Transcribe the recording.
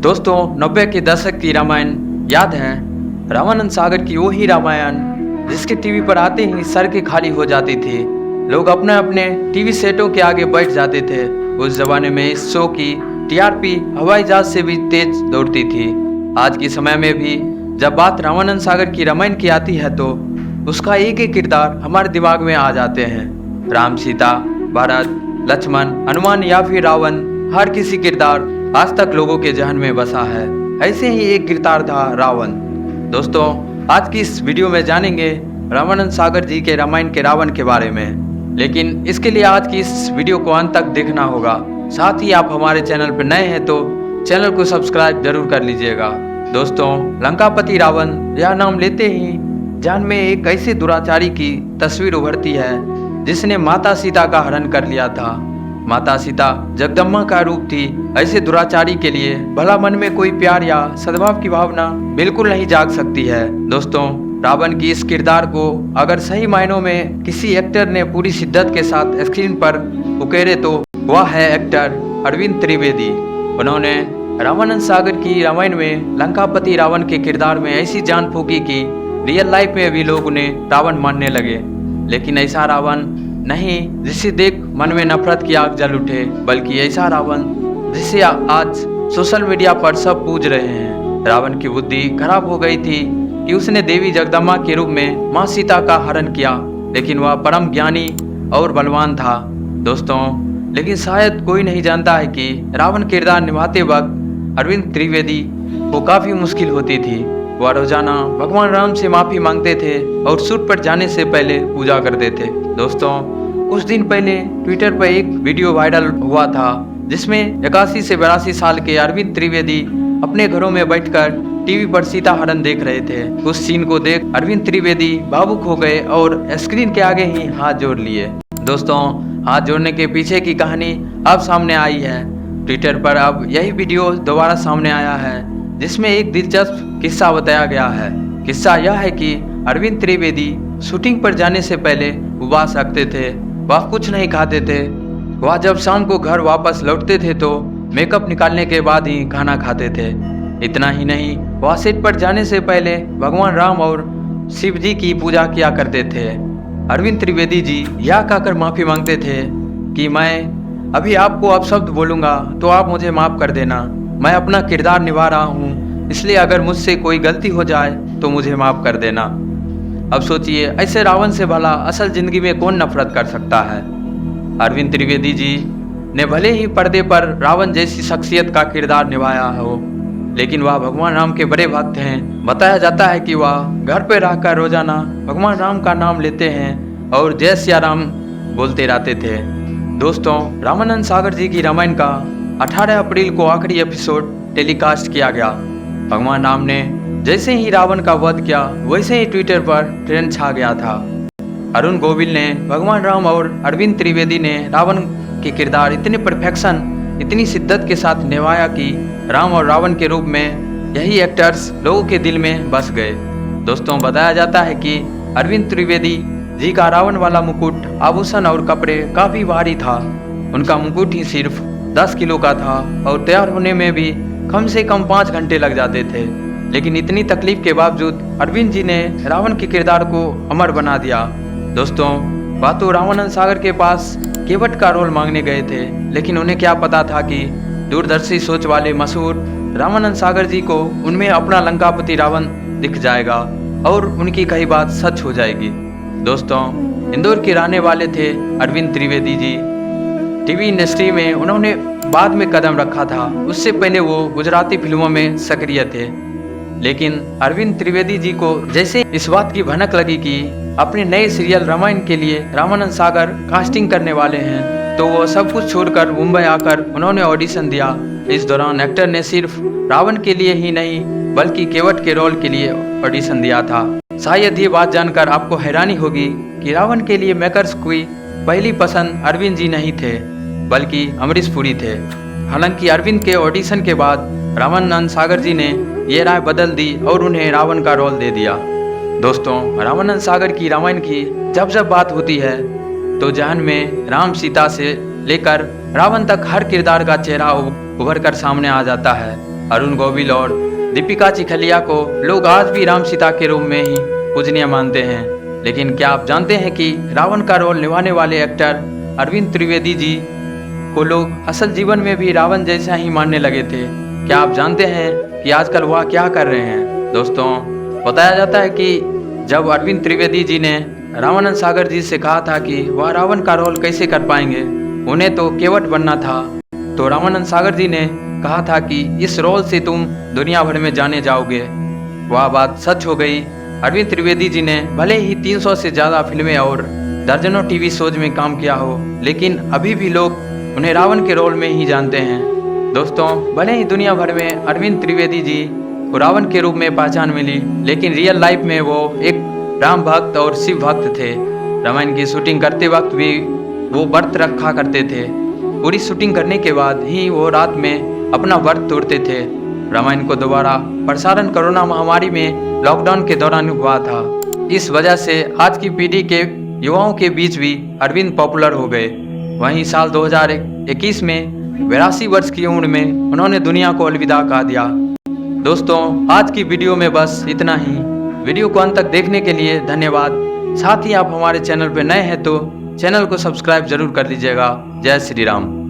दोस्तों 90 के दशक की रामायण याद है? रामानंद सागर की वो ही रामायण जिसके टीवी पर आते ही सड़कें खाली हो जाती थी। लोग अपने अपने टीवी सेटों के आगे बैठ जाते थे। उस जमाने में इस शो की टीआरपी हवाई जहाज से भी तेज दौड़ती थी। आज के समय में भी जब बात रामानंद सागर की रामायण की आती है तो उसका एक एक किरदार हमारे दिमाग में आ जाते हैं। राम, सीता, भरत, लक्ष्मण, हनुमान या फिर रावण, हर किसी किरदार आज तक लोगों के जहन में बसा है। ऐसे ही एक किरदार था रावण। दोस्तों आज की इस वीडियो में जानेंगे रामानंद सागर जी के रामायण के रावण के बारे में, लेकिन इसके लिए आज की इस वीडियो को अंत तक देखना होगा। साथ ही आप हमारे चैनल पर नए हैं तो चैनल को सब्सक्राइब जरूर कर लीजिएगा। दोस्तों लंकापति रावण यह नाम लेते ही जान में एक ऐसे दुराचारी की तस्वीर उभरती है जिसने माता सीता का हरण कर लिया था। माता सीता जगदम्बा का रूप थी। ऐसे दुराचारी के लिए भला मन में कोई प्यार या सद्भाव की भावना बिल्कुल नहीं जाग सकती है। दोस्तों रावण की इस किरदार को अगर सही मायनों में किसी एक्टर ने पूरी शिद्दत के साथ स्क्रीन पर उकेरे तो वह है एक्टर अरविंद त्रिवेदी। उन्होंने रामानंद सागर की रामायण में लंकापति रावण के किरदार में ऐसी जान फूकी कि रियल लाइफ में भी लोग उन्हें रावण मानने लगे। लेकिन ऐसा रावण नहीं जिसे देख मन में नफरत की आग जल उठे, बल्कि ऐसा रावण जिसे आज सोशल मीडिया पर सब पूज रहे हैं। रावण की बुद्धि खराब हो गई थी कि उसने देवी जगदम्बा के रूप में मां सीता का हरण किया, लेकिन वह परम ज्ञानी और बलवान था। दोस्तों लेकिन शायद कोई नहीं जानता है कि रावण किरदार निभाते वक्त अरविंद त्रिवेदी को काफी मुश्किल होती थी। वह रोजाना भगवान राम से माफी मांगते थे और शूट पर जाने से पहले पूजा करते थे। दोस्तों कुछ दिन पहले ट्विटर पर एक वीडियो वायरल हुआ था जिसमें 81 से 82 साल के अरविंद त्रिवेदी अपने घरों में बैठकर टीवी पर सीता हरण देख रहे थे। उस सीन को देख अरविंद त्रिवेदी भावुक हो गए और स्क्रीन के आगे ही हाथ जोड़ लिए। दोस्तों हाथ जोड़ने के पीछे की कहानी अब सामने आई है। ट्विटर पर अब यही वीडियो दोबारा सामने आया है जिसमें एक दिलचस्प किस्सा बताया गया है। किस्सा यह है कि अरविंद त्रिवेदी शूटिंग पर जाने से पहले उपवास रखते थे। वह कुछ नहीं खाते थे। वह जब शाम को घर वापस लौटते थे तो मेकअप निकालने के बाद ही खाना खाते थे। इतना ही नहीं, वह सेट पर जाने से पहले भगवान राम और शिव जी की पूजा किया करते थे। अरविंद त्रिवेदी जी यह कहकर माफी मांगते थे कि मैं अभी आपको अपशब्द बोलूंगा तो आप मुझे माफ कर देना। मैं अपना किरदार निभा रहा हूँ, इसलिए अगर मुझसे कोई गलती हो जाए तो मुझे माफ कर देना। अब सोचिए ऐसे रावण से भला असल जिंदगी में कौन नफरत कर सकता है। अरविंद त्रिवेदी जी ने भले ही पर्दे पर रावण जैसी शख्सियत का किरदार निभाया हो, लेकिन वह भगवान राम के बड़े भक्त हैं। बताया जाता है कि वह घर पर रहकर रोजाना भगवान राम का नाम लेते हैं और जय सिया राम बोलते रहते थे। दोस्तों रामानंद सागर जी की रामायण का 18 अप्रैल को आखिरी एपिसोड टेलीकास्ट किया गया। भगवान राम ने जैसे ही रावण का वध किया वैसे ही ट्विटर पर ट्रेंड छा गया था। अरुण गोविल ने भगवान राम और अरविंद त्रिवेदी ने रावण के किरदार इतने परफेक्शन, इतनी शिद्दत के साथ निभाया कि राम और रावण के रूप में यही एक्टर्स लोगों के दिल में बस गए। दोस्तों बताया जाता है कि अरविंद त्रिवेदी जी का रावण वाला मुकुट, आभूषण और कपड़े काफी भारी था। उनका मुकुट ही सिर्फ 10 किलो का था और तैयार होने में भी कम से कम 5 घंटे लग जाते थे। लेकिन इतनी तकलीफ के बावजूद अरविंद जी ने रावण के किरदार को अमर बना दिया। दोस्तों वह तो रामानंद सागर के पास केवट का रोल मांगने गए थे, लेकिन उन्हें क्या पता था कि दूरदर्शी सोच वाले मशहूर रामानंद सागर जी को उनमें अपना लंकापति रावण दिख जाएगा और उनकी कही बात सच हो जाएगी। दोस्तों इंदौर के रहने वाले थे अरविंद त्रिवेदी जी। टीवी इंडस्ट्री में उन्होंने बाद में कदम रखा था, उससे पहले वो गुजराती फिल्मों में सक्रिय थे। लेकिन अरविंद त्रिवेदी जी को जैसे इस बात की भनक लगी कि अपने नए सीरियल रामायण के लिए रामानंद सागर कास्टिंग करने वाले हैं, तो वो सब कुछ छोड़कर मुंबई आकर उन्होंने ऑडिशन दिया। इस दौरान एक्टर ने सिर्फ रावण के लिए ही नहीं बल्कि केवट के रोल के लिए ऑडिशन दिया था। शायद ये बात जानकर आपको हैरानी होगी कि रावण के लिए मेकर्स की पहली पसंद अरविंद जी नहीं थे बल्कि अमरीश पुरी थे। हालांकि अरविंद के ऑडिशन के बाद रामानंद सागर जी ने ये राय बदल दी और उन्हें रावण का रोल दे दिया। दोस्तों रामानंद सागर की रामायण की जब जब बात होती है तो जहन में राम, सीता से लेकर रावण तक हर किरदार का चेहरा उभर कर सामने आ जाता है। अरुण गोविल और दीपिका चिखलिया को लोग आज भी राम सीता के रूप में ही पूजनीय मानते हैं। लेकिन क्या आप जानते हैं कि रावण का रोल निभाने वाले एक्टर अरविंद त्रिवेदी जी को लोग असल जीवन में भी रावण जैसा ही मानने लगे थे? क्या आप जानते हैं कि आजकल वह क्या कर रहे हैं? दोस्तों, बताया जाता है कि जब अरविंद त्रिवेदी जी ने रामानंद सागर जी से कहा था कि वह रावण का रोल कैसे कर पाएंगे, उन्हें तो केवट बनना था, तो रामानंद सागर जी ने कहा था कि इस रोल से तुम दुनिया भर में जाने जाओगे। वह बात सच हो गई। अरविंद त्रिवेदी जी ने भले ही 300 से ज़्यादा फिल्में और दर्जनों टीवी शोज में काम किया हो, लेकिन अभी भी लोग उन्हें रावण के रोल में ही जानते हैं। दोस्तों, भले ही दुनिया भर में अरविंद त्रिवेदी जी को रावण के रूप में पहचान मिली, लेकिन रियल लाइफ में वो एक राम भक्त और शिव भक्त थे। रामायण की शूटिंग करते वक्त भी वो व्रत रखा करते थे। पूरी शूटिंग करने के बाद ही वो रात में अपना व्रत तोड़ते थे। रामायण को दोबारा प्रसारण कोरोना महामारी में लॉकडाउन के दौरान हुआ था। इस वजह से आज की पीढ़ी के युवाओं के बीच भी अरविंद पॉपुलर हो गए। वहीं साल 2021 में 82 वर्ष की उम्र में उन्होंने दुनिया को अलविदा कहा दिया। दोस्तों, आज की वीडियो में बस इतना ही। वीडियो को अंत तक देखने के लिए धन्यवाद। साथ ही आप हमारे चैनल पर नए हैं तो चैनल को सब्सक्राइब जरूर कर लीजिएगा। जय श्री राम।